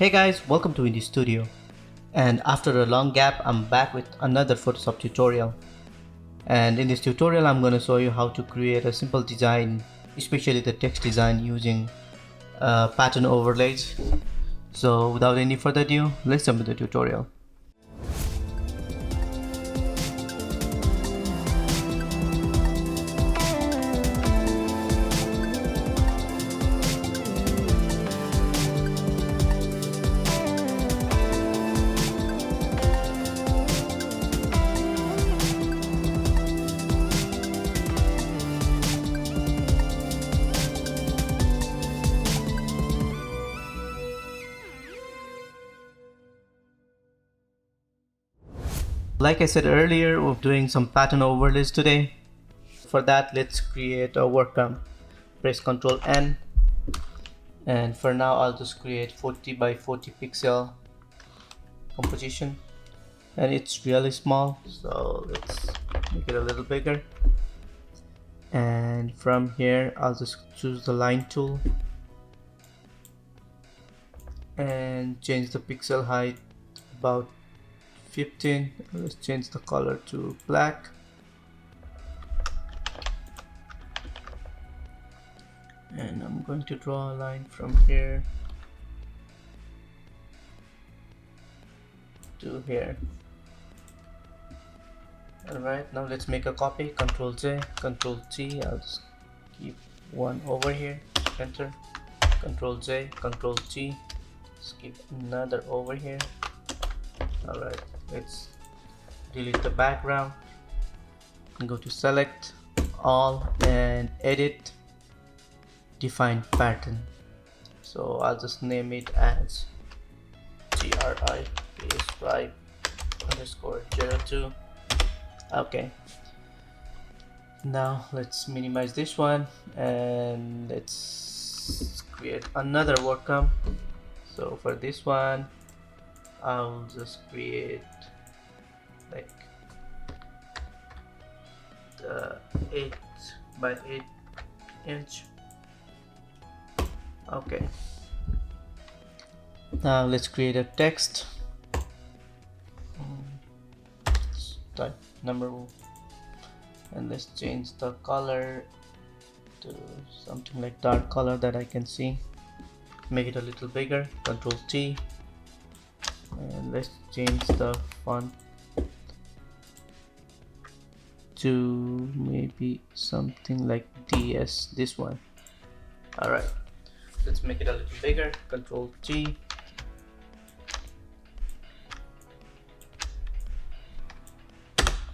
Hey guys, welcome to Indie Studio. And after a long gap, I'm back with another Photoshop tutorial. And in this tutorial, I'm going to show you how to create a simple design, especially the text design using pattern overlays. So without any further ado, let's jump into the tutorial. Like I said earlier, we're doing some pattern overlays today. For that, let's create a workaround. Press Ctrl N, and for now I'll just create 40 by 40 pixel composition, and it's really small, so let's make it a little bigger. And from here I'll just choose the line tool and change the pixel height about 15. Let's change the color to black. And I'm going to draw a line from here to here. Alright, now let's make a copy. Ctrl J, Ctrl T. I'll just keep one over here. Enter. Ctrl J, Ctrl T. Skip another over here. Alright, let's delete the background and go to select all and edit, define pattern. So I'll just name it as GRI_02. Okay, now let's minimize this one and let's create another workup. So for this one I'll just create like the 8 by 8 inch. Okay, now let's create a text. Let's type number 1 and let's change the color to something like dark color that I can see. Make it a little bigger. Ctrl T, and let's change the font to maybe something like DS, this one. Alright, let's make it a little bigger. Ctrl T.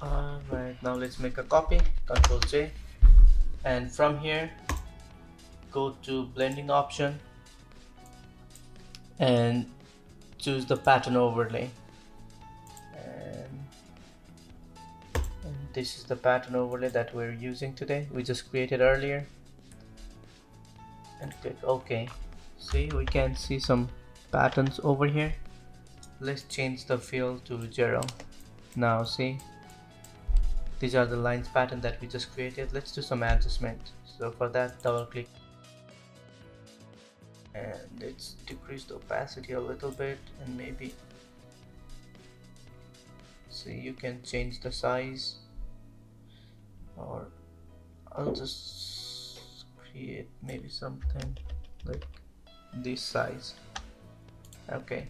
Alright, now let's make a copy. Ctrl J, and from here go to blending option and choose the pattern overlay, and this is the pattern overlay that we're using today. We just created earlier, and click OK. See, we can see some patterns over here. Let's change the fill to 0. Now see, these are the lines pattern that we just created. Let's do some adjustment. So for that, double click and let's decrease the opacity a little bit, and maybe see, you can change the size, or I'll just create maybe something like this size. Okay,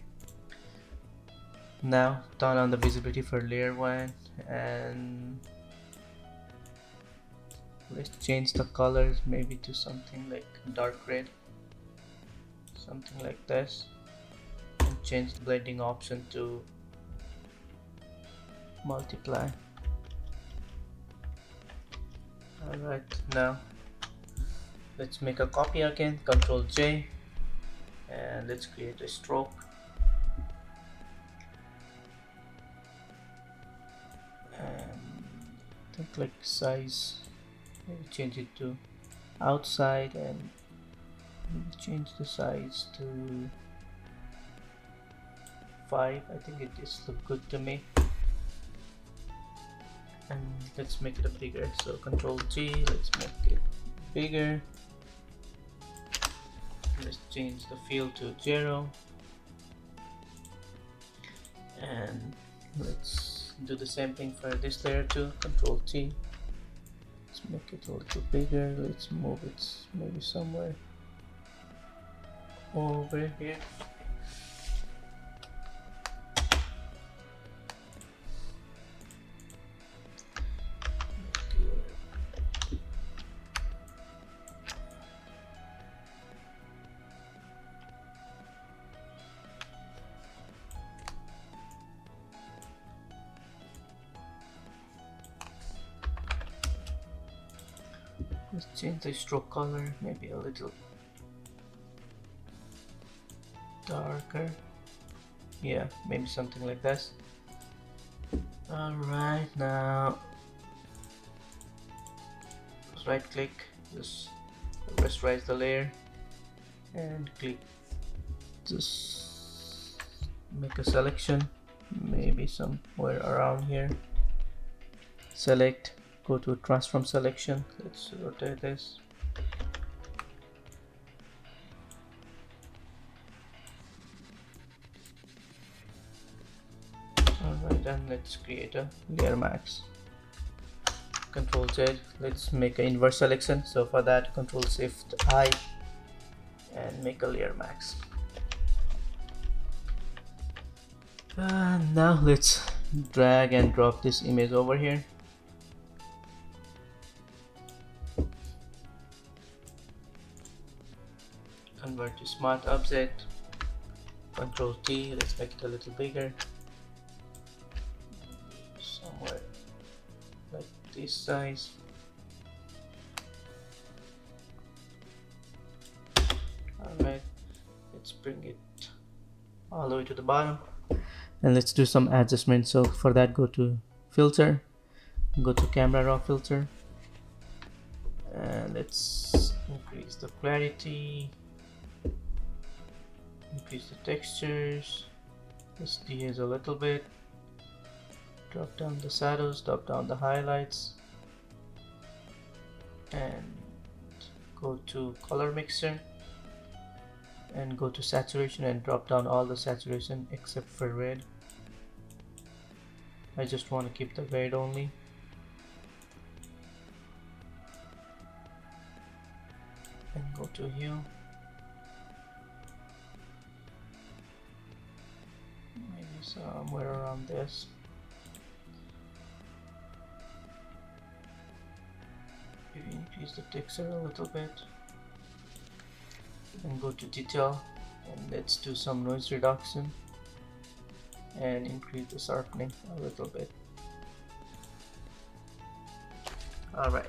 now turn on the visibility for layer 1 and let's change the colors maybe to something like dark red, something like this, and change the blending option to multiply. Alright, now let's make a copy again. Ctrl J, and let's create a stroke. And I think like size, maybe change it to outside, and change the size to 5. I think it is look good to me. And let's make it a bigger. So Ctrl G, let's make it bigger. Let's change the fill to 0 And let's do the same thing for this layer too. Control T. Let's make it a little bigger. Let's move it maybe somewhere over here. Let's change the stroke color, maybe a little darker. Yeah, maybe something like this. Alright, now right click, just rasterize the layer and click, just make a selection, maybe somewhere around here. Select, go to transform selection, let's rotate this. Alright, and let's create a layer max. Control Z, let's make an inverse selection. So for that, Control Shift I and make a layer max. And now let's drag and drop this image over here. Convert to smart object. Control T, let's make it a little bigger. Somewhere like this size. Alright, let's bring it all the way to the bottom and let's do some adjustments. So for that, go to filter, go to camera raw filter, and let's increase the clarity, increase the textures, let's de-haze a little bit, drop down the shadows, drop down the highlights, and go to color mixer and go to saturation and drop down all the saturation except for red. I just want to keep the red only. And go to hue, maybe somewhere around this. Maybe increase the texture a little bit and go to detail and let's do some noise reduction and increase the sharpening a little bit. Alright,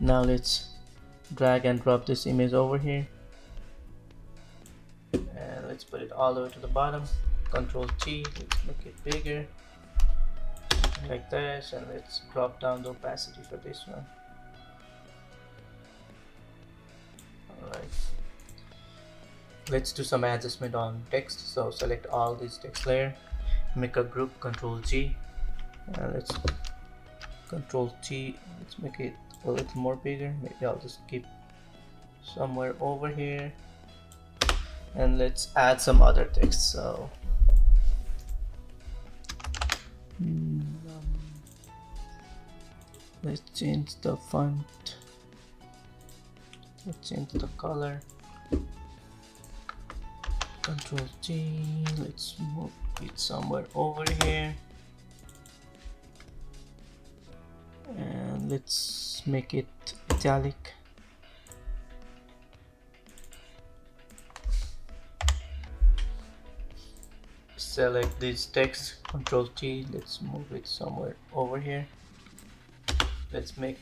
now let's drag and drop this image over here and let's put it all the way to the bottom. Control T, let's make it bigger like this, and let's drop down the opacity for this one. Alright, let's do some adjustment on text. So select all these text layer, make a group, Control G, and let's Control T, let's make it a little more bigger. Maybe I'll just keep somewhere over here, and let's add some other text. So let's change the font, let's change the color, Control T, let's move it somewhere over here, and let's make it italic. Select this text, Control T, let's move it somewhere over here. Let's make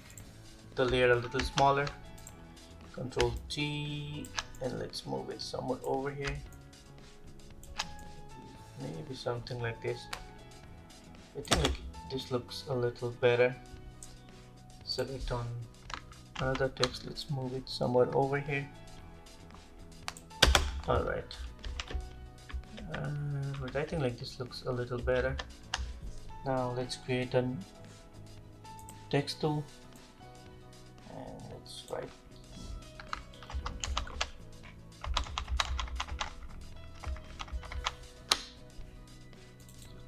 the layer a little smaller, Control T, and let's move it somewhere over here. Maybe something like this. I think like this looks a little better. Select on another text, let's move it somewhere over here. Alright, but I think like this looks a little better. Now let's create a text tool and let's write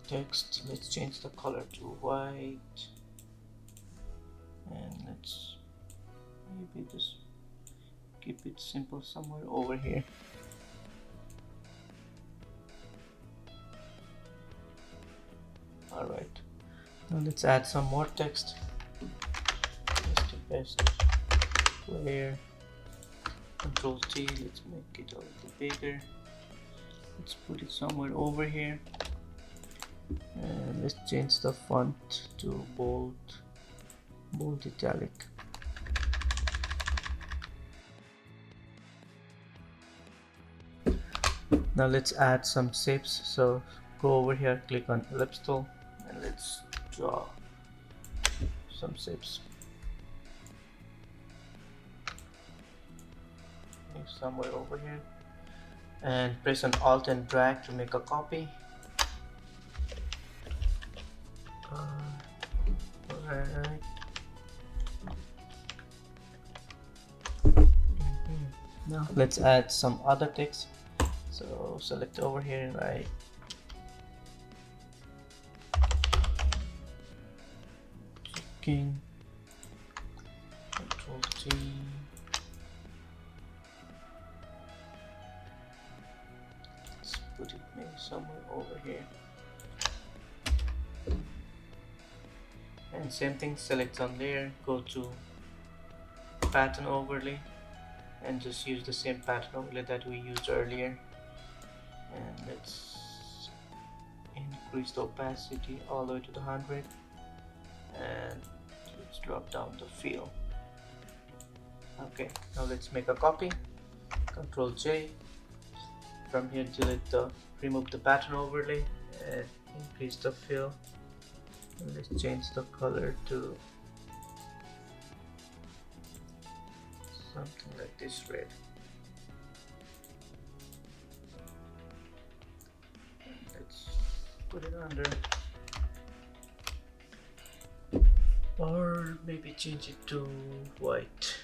text. Let's change the color to white, and let's maybe just keep it simple somewhere over here. Alright, now let's add some more text. Mr. Best Player. Control T, let's make it a little bigger. Let's put it somewhere over here. And let's change the font to bold italic. Now let's add some shapes. So go over here, click on ellipse tool, and let's draw some shapes. Somewhere over here, and press on Alt and drag to make a copy. Alright. Now let's add some other text. So select over here, right? Chicken. Control T. Let's put it maybe somewhere over here. And same thing, select on layer, go to pattern overlay, and just use the same pattern overlay that we used earlier. And let's increase the opacity all the way to the 100, and let's drop down the fill. Okay, now let's make a copy. Control J. From here, remove the pattern overlay and increase the fill. And let's change the color to something like this, red. And let's put it under, or maybe change it to white.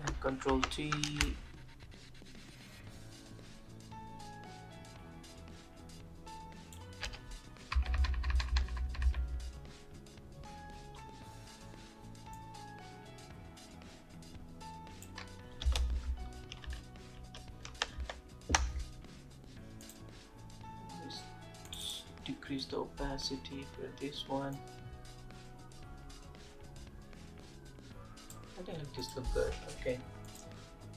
And Control T. Decrease the opacity for this one. I think this looks good. Okay,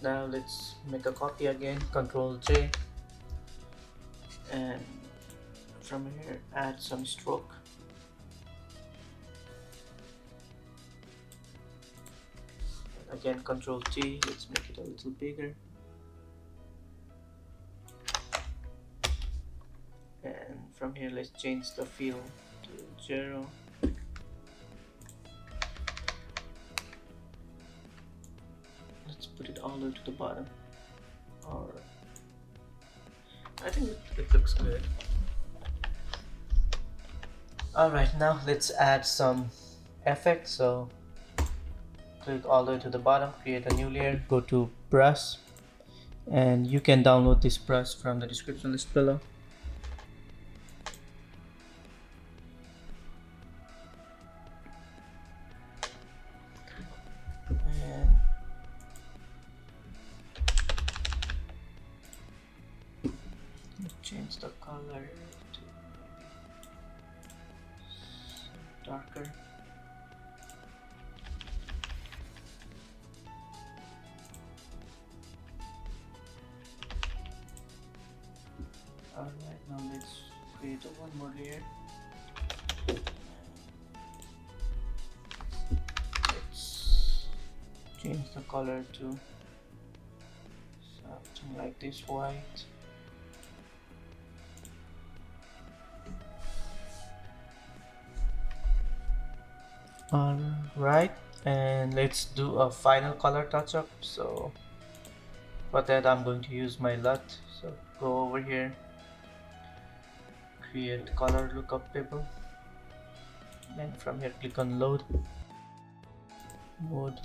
now let's make a copy again. Control J, and from here add some stroke. Again, Control T. Let's make it a little bigger. And from here, let's change the fill to 0. Let's put it all the way to the bottom. Or I think it looks good. Alright, now let's add some effects. So click all the way to the bottom, create a new layer, go to brush, and you can download this brush from the description list below. Change the color to darker. Alright, now let's create one more layer. Let's change the color to something like this, white. Alright, and let's do a final color touch-up. So for that, I'm going to use my Lut. So go over here, create color lookup table, and from here click on load,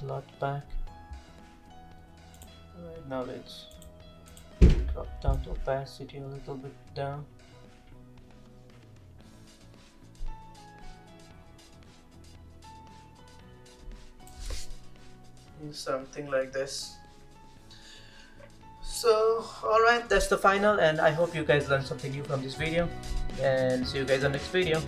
Lut back. Alright, now let's Drop down to opacity a little bit down. Something like this. So alright, that's the final, and I hope you guys learned something new from this video, and see you guys on next video.